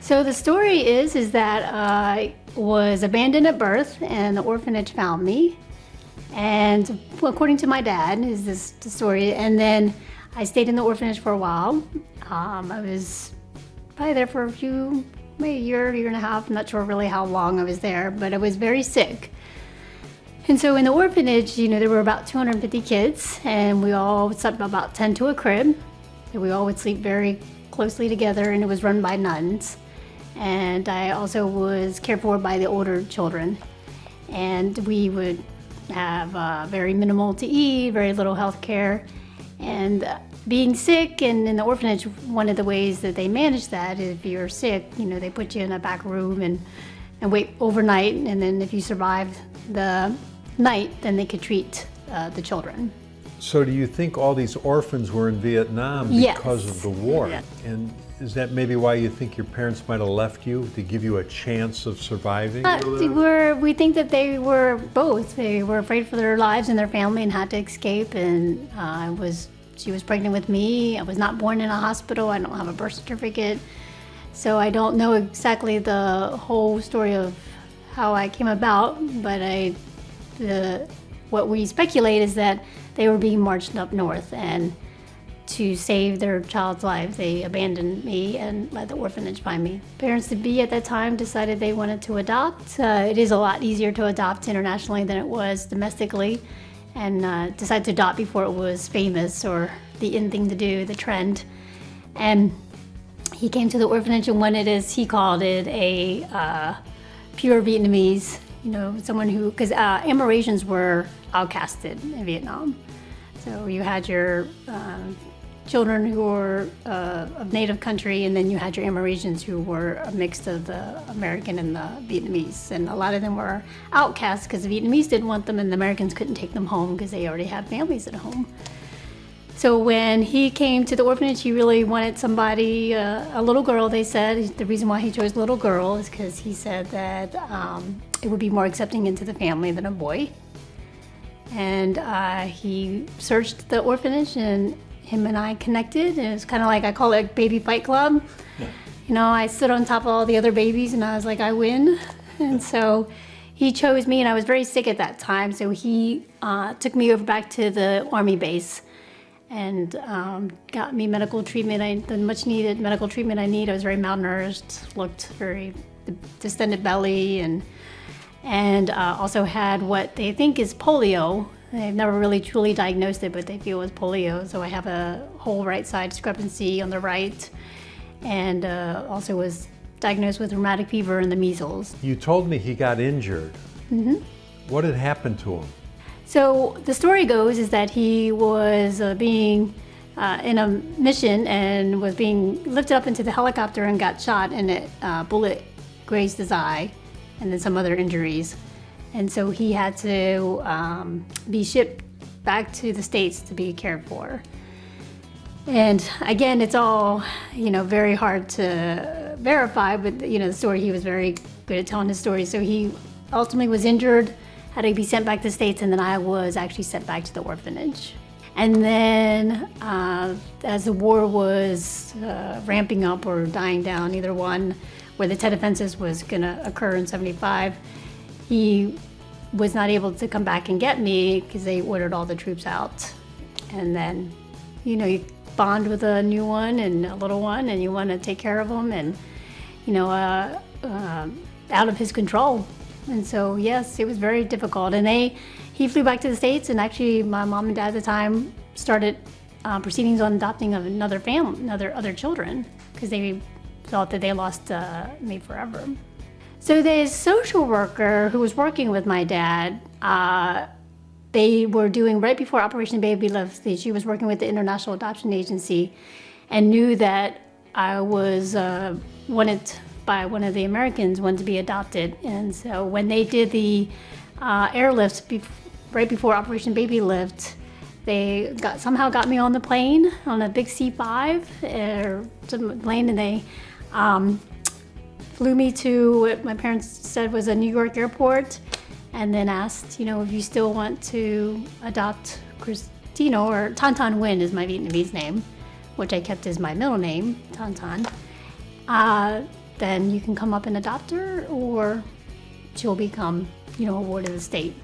So the story is that I was abandoned at birth and the orphanage found me. And well, according to my dad, is this the story. And then I stayed in the orphanage for a while. I was probably there for maybe a year and a half. I'm not sure really how long I was there, but I was very sick. And so in the orphanage, there were about 250 kids, and we all slept about 10 to a crib. And we all would sleep very closely together, and it was run by nuns. And I also was cared for by the older children. And we would have very minimal to eat, very little health care. And being sick and in the orphanage, one of the ways that they manage that is if you're sick, they put you in a back room and wait overnight. And then if you survive the night, then they could treat the children. So do you think all these orphans were in Vietnam because of the war? Yeah. And is that maybe why you think your parents might have left you, to give you a chance of surviving? We think that they were both. They were afraid for their lives and their family and had to escape. And she was pregnant with me. I was not born in a hospital. I don't have a birth certificate. So I don't know exactly the whole story of how I came about, but what we speculate is that they were being marched up north, and to save their child's life, they abandoned me and let the orphanage find me. Parents-to-be at that time decided they wanted to adopt. It is a lot easier to adopt internationally than it was domestically, and decided to adopt before it was famous or the in thing to do, the trend. And he came to the orphanage and wanted, as he called it, a pure Vietnamese, someone who, because Amerasians were outcasted in Vietnam. So you had your children who were of native country, and then you had your Amerasians who were a mix of the American and the Vietnamese. And a lot of them were outcasts because the Vietnamese didn't want them and the Americans couldn't take them home because they already had families at home. So when he came to the orphanage, he really wanted somebody, a little girl, they said. The reason why he chose little girl is because he said that it would be more accepting into the family than a boy. And he searched the orphanage, and him and I connected, and it's kind of like, I call it a baby fight club. Yeah. I stood on top of all the other babies, and I was like, I win. And so he chose me, and I was very sick at that time, so he took me over back to the Army base and got me medical treatment, the much needed medical treatment I need. I was very malnourished, looked very distended belly, and also had what they think is polio. They've never really truly diagnosed it, but they feel it was polio. So I have a whole right side discrepancy on the right, and also was diagnosed with rheumatic fever and the measles. You told me he got injured. Mm-hmm. What had happened to him? So the story goes is that he was being in a mission and was being lifted up into the helicopter and got shot, and a bullet grazed his eye, and then some other injuries. And so he had to be shipped back to the States to be cared for. And again, it's all, very hard to verify, but the story, he was very good at telling his story. So he ultimately was injured, had to be sent back to the States, and then I was actually sent back to the orphanage. And then as the war was ramping up or dying down, either one, where the Tet Offensive was gonna occur in '75, he was not able to come back and get me because they ordered all the troops out. And then, you bond with a new one and a little one, and you want to take care of them, and, out of his control. And so, yes, it was very difficult. And he flew back to the States, and actually my mom and dad at the time started proceedings on adopting of other children, because they thought that they lost me forever. So the social worker who was working with my dad, they were doing, right before Operation Baby Lift, she was working with the International Adoption Agency and knew that I was wanted by one of the Americans, wanted to be adopted. And so when they did the airlift right before Operation Baby Lift, they somehow got me on the plane, on a big C5 plane, and they flew me to what my parents said was a New York airport, and then asked, if you still want to adopt Christina, or Tan Tan Nguyen is my Vietnamese name, which I kept as my middle name, Tan Tan. then you can come up and adopt her, or she'll become, a ward of the state.